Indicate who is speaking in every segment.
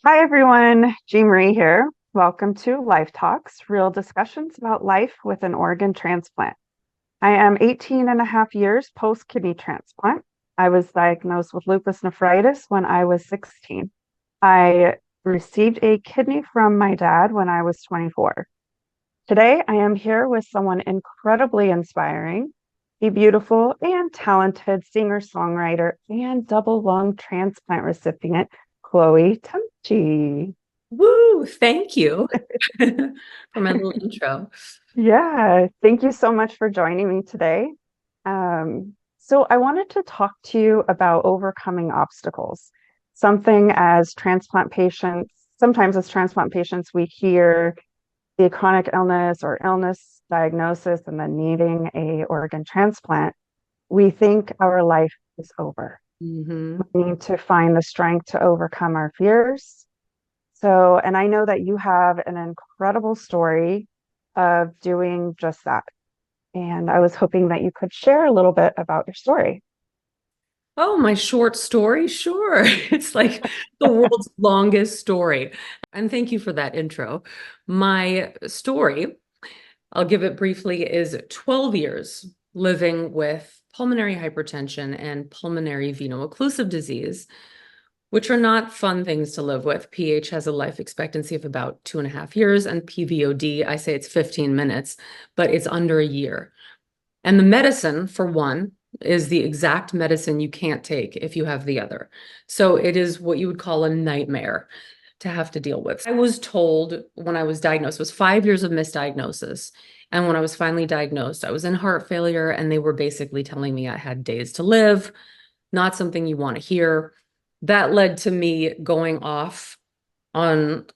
Speaker 1: Hi, everyone. Jean Marie here. Welcome to Life Talks, real discussions about life with an organ transplant. I am 18 and a half years post kidney transplant. I was diagnosed with lupus nephritis when I was 16. I received a kidney from my dad when I was 24. Today, I am here with someone incredibly inspiring, a beautiful and talented singer-songwriter and double lung transplant recipient, Chloe Temtchine.
Speaker 2: Woo, thank you for my little intro.
Speaker 1: Yeah, thank you so much for joining me today. So I wanted to talk to you about overcoming obstacles. Something as transplant patients, sometimes as transplant patients, we hear the chronic illness or illness diagnosis and then needing a organ transplant. We think our life is over.
Speaker 2: Hmm.
Speaker 1: We need to find the strength to overcome our fears. So, and I know that you have an incredible story of doing just that. And I was hoping that you could share a little bit about your story.
Speaker 2: Oh, my short story? Sure. It's like the world's longest story. And thank you for that intro. My story, I'll give it briefly, is 12 years living with pulmonary hypertension and pulmonary veno-occlusive disease, which are not fun things to live with. PH has a life expectancy of about 2.5 years, and PVOD, I say it's 15 minutes, but it's under a year. And the medicine, for one, is the exact medicine you can't take if you have the other. So it is what you would call a nightmare to have to deal with. I was told when I was diagnosed, it was 5 years of misdiagnosis. And when I was finally diagnosed, I was in heart failure, and they were basically telling me I had days to live, not something you want to hear. That led to me going off on,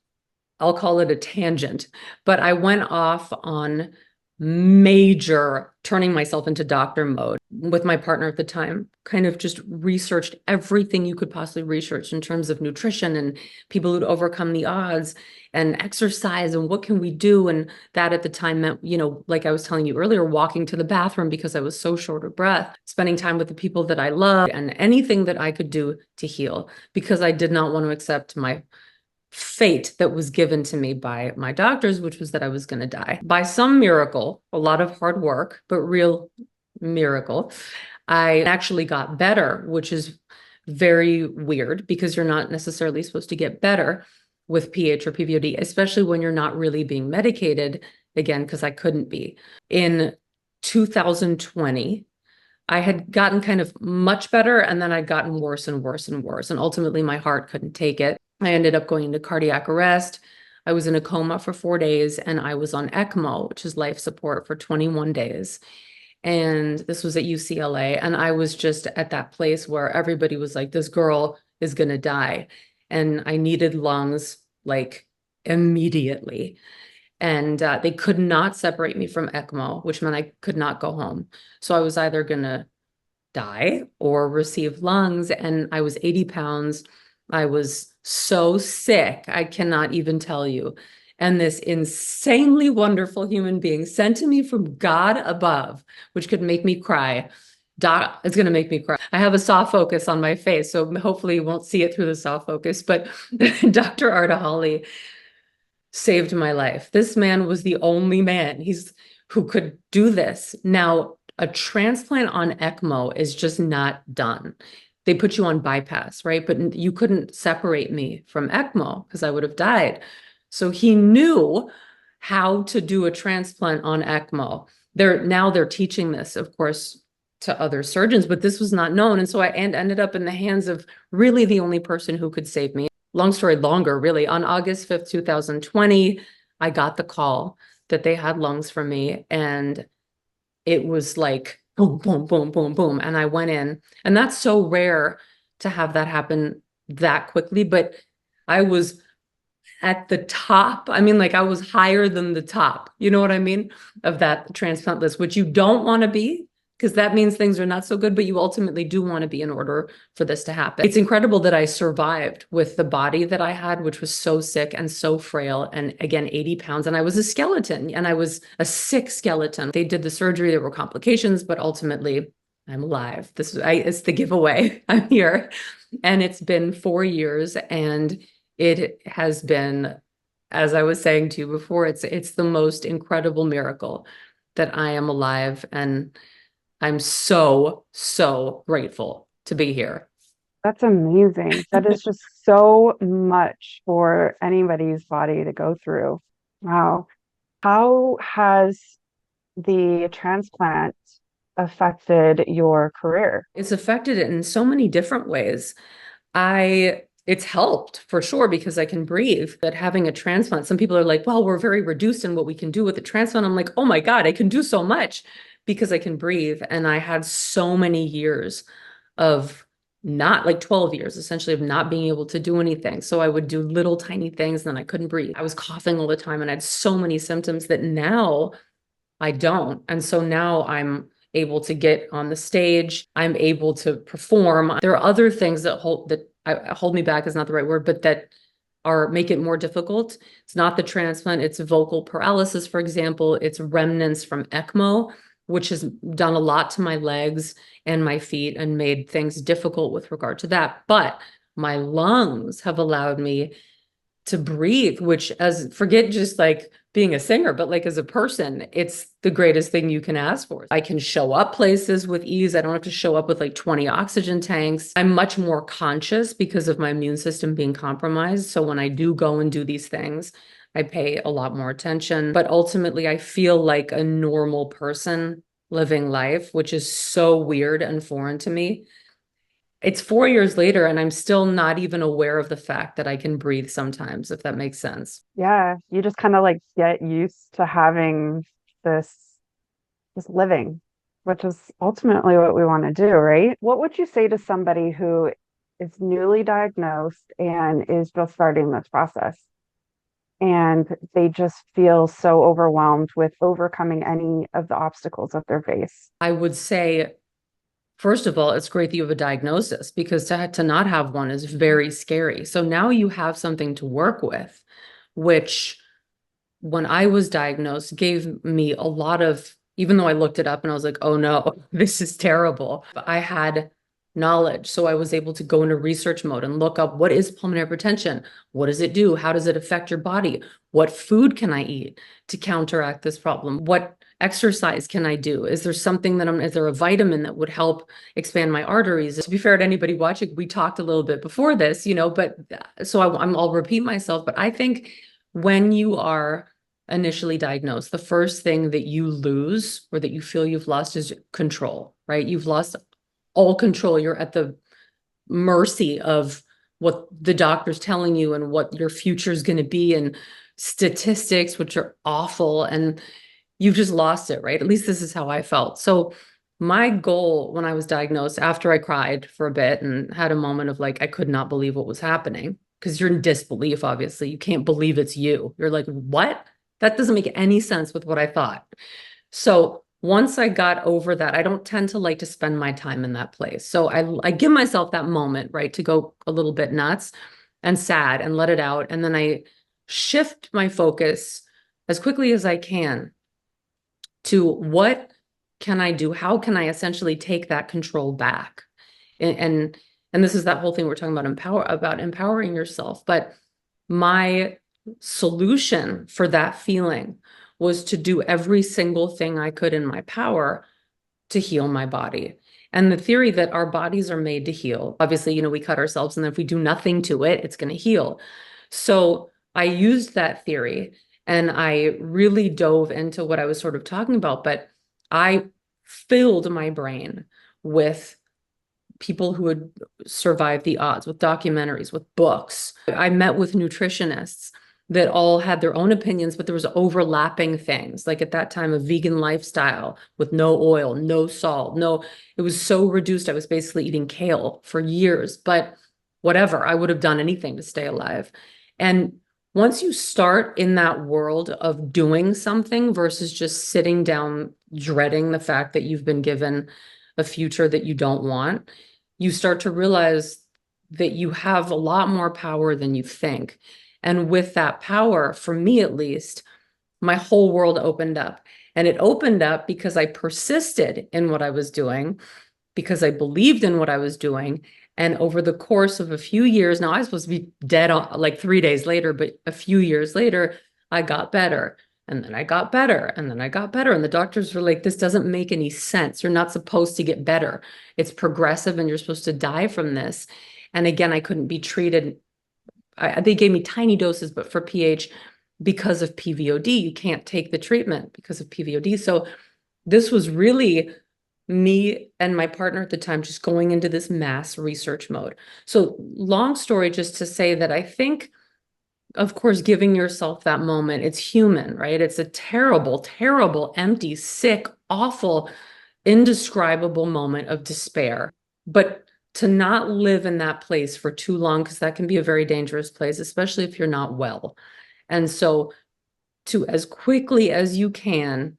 Speaker 2: I'll call it a tangent, but I went off on major turning myself into doctor mode with my partner at the time. Kind of just researched everything you could possibly research in terms of nutrition and people who'd overcome the odds and exercise and what can we do. And that at the time meant, like I was telling you earlier, walking to the bathroom because I was so short of breath, spending time with the people that I love, and anything that I could do to heal, because I did not want to accept my fate that was given to me by my doctors, which was that I was going to die. By some miracle, a lot of hard work, but real miracle, I actually got better, which is very weird because you're not necessarily supposed to get better with PH or PVOD, especially when you're not really being medicated, again, because I couldn't be. In 2020, I had gotten kind of much better, and then I'd gotten worse and worse and worse. And ultimately, my heart couldn't take it. I ended up going into cardiac arrest. I was in a coma for 4 days, and I was on ECMO, which is life support, for 21 days. And this was at UCLA. And I was just at that place where everybody was like, this girl is going to die. And I needed lungs like immediately. And they could not separate me from ECMO, which meant I could not go home. So I was either going to die or receive lungs. And I was 80 pounds. I was so sick, I cannot even tell you. And this insanely wonderful human being sent to me from God above, which could make me cry. It's going to make me cry. I have a soft focus on my face, so hopefully you won't see it through the soft focus. But Dr. Artahali saved my life. This man was the only man who could do this. Now, a transplant on ECMO is just not done. They put you on bypass, right? But you couldn't separate me from ECMO because I would have died. So he knew how to do a transplant on ECMO. They're teaching this, of course, to other surgeons, but this was not known. And so I ended up in the hands of really the only person who could save me. Long story longer, really. On August 5th, 2020, I got the call that they had lungs for me. And it was like boom, boom, boom, boom, boom. And I went in. And that's so rare to have that happen that quickly. But I was at the top. I mean, like I was higher than the top, you know what I mean, of that transplant list, which you don't want to be, because that means things are not so good, but you ultimately do want to be in order for this to happen. It's incredible that I survived with the body that I had, which was so sick and so frail. And again, 80 pounds. And I was a skeleton, and I was a sick skeleton. They did the surgery, there were complications, but ultimately I'm alive. It's the giveaway. I'm here. And it's been 4 years, and it has been, as I was saying to you before, it's the most incredible miracle that I am alive, and I'm so, so grateful to be here.
Speaker 1: That's amazing. That is just so much for anybody's body to go through. Wow. How has the transplant affected your career?
Speaker 2: It's affected it in so many different ways. It's helped for sure because I can breathe. But having a transplant, some people are like, well, we're very reduced in what we can do with the transplant. I'm like, oh my God, I can do so much because I can breathe. And I had so many years of not, like 12 years essentially, of not being able to do anything. So I would do little tiny things and then I couldn't breathe. I was coughing all the time and I had so many symptoms that now I don't. And so now I'm able to get on the stage. I'm able to perform. There are other things that hold me back is not the right word, but that are make it more difficult. It's not the transplant, it's vocal paralysis, for example. It's remnants from ECMO, which has done a lot to my legs and my feet and made things difficult with regard to that. But my lungs have allowed me to breathe, which, as forget just like being a singer, but like as a person, it's the greatest thing you can ask for. I can show up places with ease. I don't have to show up with like 20 oxygen tanks. I'm much more conscious because of my immune system being compromised. So when I do go and do these things, I pay a lot more attention. But ultimately, I feel like a normal person living life, which is so weird and foreign to me. It's 4 years later, and I'm still not even aware of the fact that I can breathe sometimes, if that makes sense.
Speaker 1: Yeah, you just kind of like get used to having this this living, which is ultimately what we want to do, right? What would you say to somebody who is newly diagnosed and is just starting this process and they just feel so overwhelmed with overcoming any of the obstacles that they face?
Speaker 2: I would say, first of all, it's great that you have a diagnosis because to not have one is very scary. So now you have something to work with, which when I was diagnosed gave me a lot of, even though I looked it up and I was like, oh no, this is terrible. I had knowledge. So I was able to go into research mode and look up what is pulmonary hypertension? What does it do? How does it affect your body? What food can I eat to counteract this problem? What exercise can I do? Is there something is there a vitamin that would help expand my arteries? To be fair to anybody watching, we talked a little bit before this, but so I'll repeat myself, but I think when you are initially diagnosed, the first thing that you lose or that you feel you've lost is control, right? You've lost all control. You're at the mercy of what the doctor's telling you and what your future is going to be and statistics, which are awful. And you've just lost it, right? At least this is how I felt. So my goal when I was diagnosed, after I cried for a bit and had a moment of like, I could not believe what was happening, because you're in disbelief, obviously. You can't believe it's you. You're like, what? That doesn't make any sense with what I thought. So once I got over that, I don't tend to like to spend my time in that place. So I give myself that moment, right, to go a little bit nuts and sad and let it out. And then I shift my focus as quickly as I can to what can I do? How can I essentially take that control back? And this is that whole thing we're talking about empowering yourself. But my solution for that feeling was to do every single thing I could in my power to heal my body. And the theory that our bodies are made to heal, obviously, we cut ourselves, and if we do nothing to it, it's going to heal. So I used that theory and I really dove into what I was sort of talking about, but I filled my brain with people who had survived the odds, with documentaries, with books. I met with nutritionists that all had their own opinions, but there was overlapping things. Like at that time, a vegan lifestyle with no oil, no salt, it was so reduced. I was basically eating kale for years, but whatever, I would have done anything to stay alive. And once you start in that world of doing something versus just sitting down, dreading the fact that you've been given a future that you don't want, you start to realize that you have a lot more power than you think. And with that power, for me at least, my whole world opened up. And it opened up because I persisted in what I was doing, because I believed in what I was doing, And over the course of a few years, now I was supposed to be dead like 3 days later, but a few years later, I got better. And then I got better. And then I got better. And the doctors were like, this doesn't make any sense. You're not supposed to get better. It's progressive and you're supposed to die from this. And again, I couldn't be treated. They gave me tiny doses, but for PH, because of PVOD, you can't take the treatment because of PVOD. So this was really me and my partner at the time just going into this mass research mode. So long story just to say that I think, of course, giving yourself that moment, it's human, right? It's a terrible, terrible, empty, sick, awful, indescribable moment of despair. But to not live in that place for too long, because that can be a very dangerous place, especially if you're not well. And so to as quickly as you can,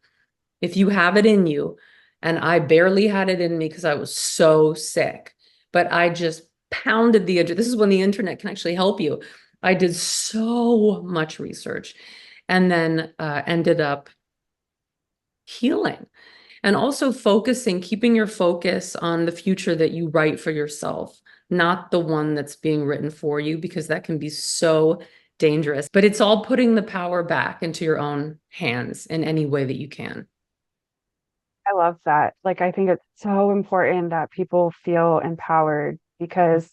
Speaker 2: if you have it in you, and I barely had it in me because I was so sick, but I just pounded the internet. This is when the internet can actually help you. I did so much research and then ended up healing and also focusing, keeping your focus on the future that you write for yourself, not the one that's being written for you, because that can be so dangerous. But it's all putting the power back into your own hands in any way that you can.
Speaker 1: I love that. Like, I think it's so important that people feel empowered because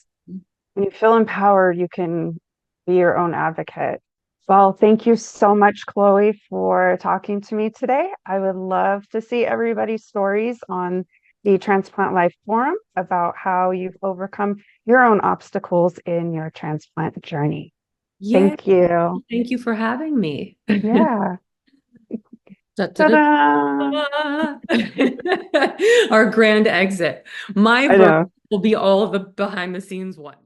Speaker 1: when you feel empowered, you can be your own advocate. Well, thank you so much, Chloe, for talking to me today. I would love to see everybody's stories on the Transplant Life Forum about how you've overcome your own obstacles in your transplant journey.
Speaker 2: Yeah,
Speaker 1: Thank you.
Speaker 2: thank you for having me.
Speaker 1: Yeah.
Speaker 2: Da, da, da,
Speaker 1: Ta-da!
Speaker 2: da. Our grand exit. My
Speaker 1: I
Speaker 2: version
Speaker 1: know.
Speaker 2: will be all of the behind the scenes one.